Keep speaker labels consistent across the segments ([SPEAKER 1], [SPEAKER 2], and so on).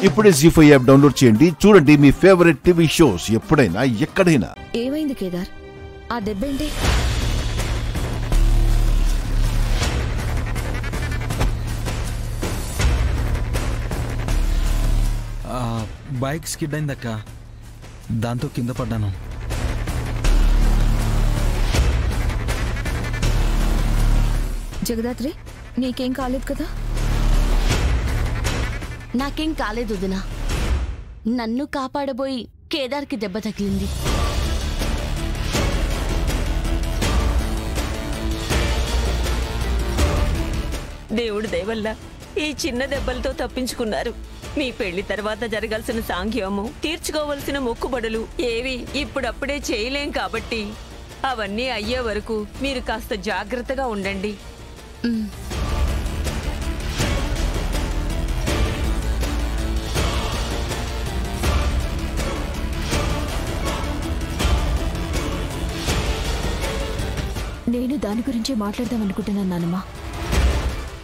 [SPEAKER 1] ఇప్పుడే జీ5 app download చేయండి. చూడండి మీ ఫేవరెట్ టీవీ షోస్ ఎప్పుడైనా ఎక్కడైనా.
[SPEAKER 2] ఏమైంది కేదార్? ఆ దెబ్బేంటి?
[SPEAKER 3] బైక్ స్కిడ్ అయిందక్క, దాంతో కింద పడ్డాను.
[SPEAKER 2] జగదాత్రి, నీకేం కాలేదు కదా?
[SPEAKER 4] నాకేం కాలేదు వదినా. నన్ను కాపాడబోయి కేదార్కి దెబ్బ తగిలింది. దేవుడి దయవల్ల ఈ చిన్న దెబ్బలతో తప్పించుకున్నారు. మీ పెళ్లి తర్వాత జరగాల్సిన సాంఘ్యము, తీర్చుకోవలసిన మొక్కుబడులు ఏవి ఇప్పుడప్పుడే చేయలేం కాబట్టి అవన్నీ అయ్యే వరకు మీరు కాస్త జాగ్రత్తగా ఉండండి.
[SPEAKER 2] నేను దాని గురించి మాట్లాడదాం అనుకుంటున్నాను నానమ్మా.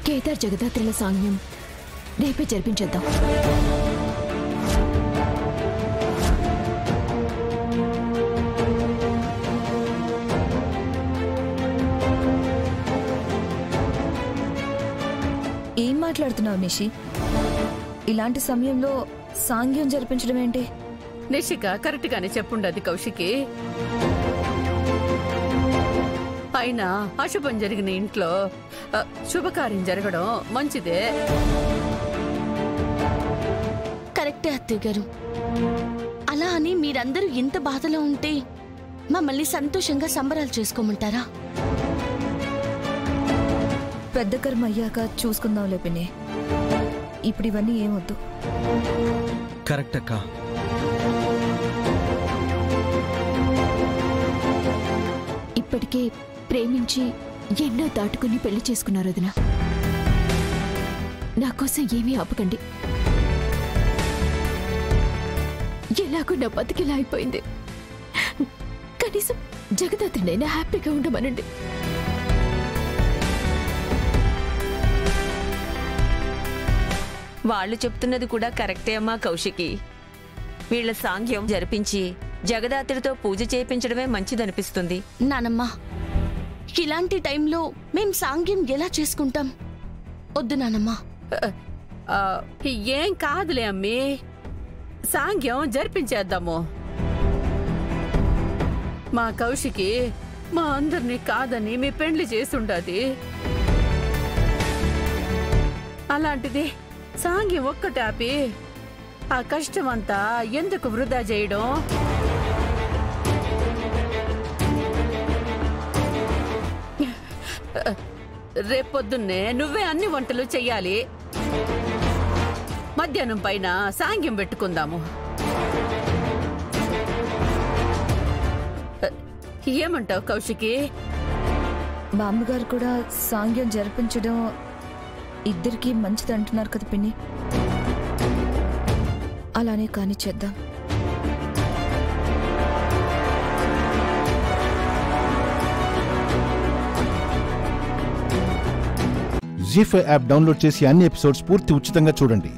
[SPEAKER 2] కేదార్ జగదాత్రిల సాంగ్యం రేపే జరిపించేద్దాం. ఏం మాట్లాడుతున్నావు నిషి? ఇలాంటి సమయంలో సాంగ్యం జరిపించడం ఏంటి?
[SPEAKER 5] నిషిక కరెక్ట్ గానే చెప్పుండది కౌశికి. అయినా అశుభం జరిగిన ఇంట్లో శుభకార్యం జరగడం మంచిదే.
[SPEAKER 4] కరెక్టే అత్తయ్య గారు. అలా అని మీరందరూ ఇంత బాధలో ఉంటే మమ్మల్ని సంతోషంగా సంబరాలు చేసుకోమంటారా?
[SPEAKER 2] పెద్ద కర్మ అయ్యాక చూసుకుందాం లేపినే. ఇప్పుడు ఇవన్నీ ఏమొద్దు.
[SPEAKER 3] కరెక్ట్ అక్క.
[SPEAKER 2] ఇప్పటికే ప్రేమించి ఎన్నో దాటుకుని పెళ్లి చేసుకున్నారు వదినా. నా కోసం ఏమీ ఆపకండి. ఎలాగో నా బతికిలా అయిపోయింది. కనీసం జగదాత్రినైనా హ్యాపీగా ఉండమనండి.
[SPEAKER 4] వాళ్ళు చెప్తున్నది కూడా కరెక్టే అమ్మా కౌశికి. వీళ్ల సాంఘ్యం జరిపించి జగదాత్రితో పూజ చేయించడమే మంచిదనిపిస్తుంది. నానమ్మా, ఇలాంటి టైంలో మేం సాంఘ్యం ఎలా చేసుకుంటాం? వద్దు నానమ్మా.
[SPEAKER 5] ఏం కాదులే అమ్మీ, సాంఘ్యం జరిపించేద్దాము. మా కౌశికి మా అందరినీ కాదని మీ పెండ్లి చేసుండది. అలాంటిది సాంఘ్యం ఒక్కటాపి ఆ కష్టమంతా ఎందుకు వృధా చేయడం? రేపొద్దున్నే నువ్వే అన్ని వంటలు చెయ్యాలి. మధ్యాహ్నం పైన సాంగ్యం పెట్టుకుందాము. ఏమంటావు కౌశికి?
[SPEAKER 2] బామ్మగారు కూడా సాంగ్యం జరిపించడం ఇద్దరికి మంచిది అంటున్నారు కదా పిన్ని. అలానే కాని చేద్దాం.
[SPEAKER 1] జీ5 యాప్ డౌన్లోడ్ చేసి అన్ని ఎపిసోడ్స్ పూర్తి ఉచితంగా చూడండి.